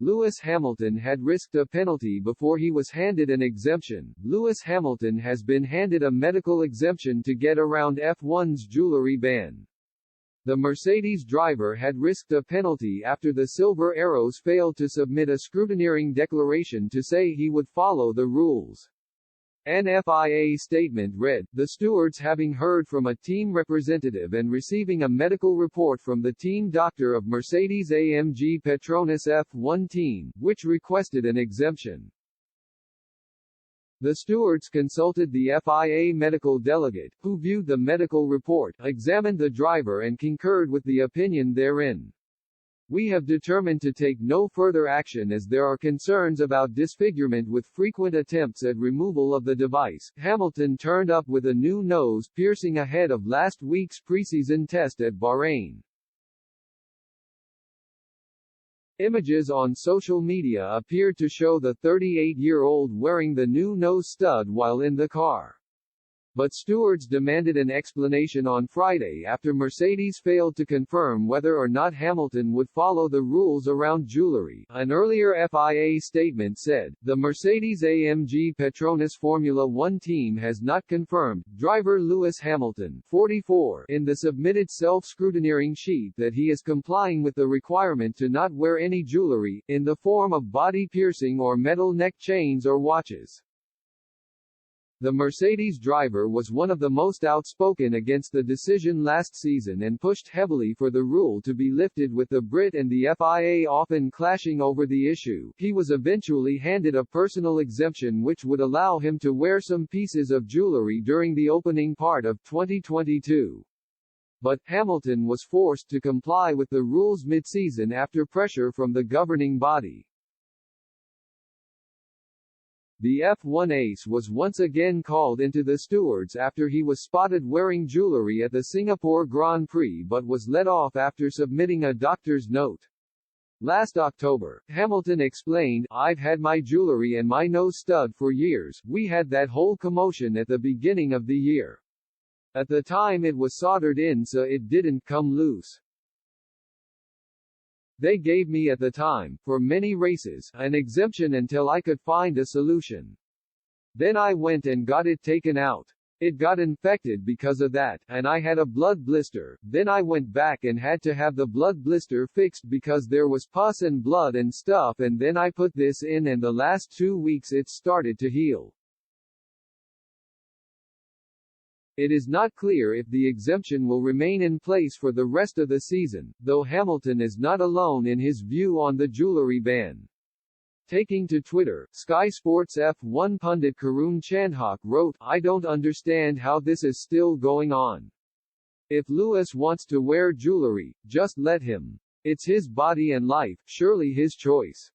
Lewis Hamilton had risked a penalty before he was handed an exemption. Lewis Hamilton has been handed a medical exemption to get around F1's jewelry ban. The Mercedes driver had risked a penalty after the Silver Arrows failed to submit a scrutineering declaration to say he would follow the rules. An FIA statement read, "The stewards, having heard from a team representative and receiving a medical report from the team doctor of Mercedes-AMG Petronas F1 team, which requested an exemption." The stewards consulted the FIA medical delegate, who viewed the medical report, examined the driver and concurred with the opinion therein. "We have determined to take no further action as there are concerns about disfigurement with frequent attempts at removal of the device." Hamilton turned up with a new nose piercing ahead of last week's preseason test at Bahrain. Images on social media appeared to show the 38-year-old wearing the new nose stud while in the car. But stewards demanded an explanation on Friday after Mercedes failed to confirm whether or not Hamilton would follow the rules around jewelry. An earlier FIA statement said, "The Mercedes-AMG Petronas Formula One team has not confirmed driver Lewis Hamilton, 44, in the submitted self-scrutineering sheet that he is complying with the requirement to not wear any jewelry, in the form of body piercing or metal neck chains or watches." The Mercedes driver was one of the most outspoken against the decision last season and pushed heavily for the rule to be lifted, with the Brit and the FIA often clashing over the issue. He was eventually handed a personal exemption which would allow him to wear some pieces of jewelry during the opening part of 2022. But Hamilton was forced to comply with the rules mid-season after pressure from the governing body. The F1 ace was once again called into the stewards after he was spotted wearing jewelry at the Singapore Grand Prix but was let off after submitting a doctor's note. Last October, Hamilton explained, "I've had my jewelry and my nose stud for years. We had that whole commotion at the beginning of the year. At the time it was soldered in so it didn't come loose. They gave me at the time, for many races, an exemption until I could find a solution. Then I went and got it taken out. It got infected because of that, and I had a blood blister. Then I went back and had to have the blood blister fixed because there was pus and blood and stuff, and then I put this in and the last 2 weeks it started to heal." It is not clear if the exemption will remain in place for the rest of the season, though Hamilton is not alone in his view on the jewelry ban. Taking to Twitter, Sky Sports F1 pundit Karun Chandhok wrote, "I don't understand how this is still going on. If Lewis wants to wear jewelry, just let him. It's his body and life, surely his choice."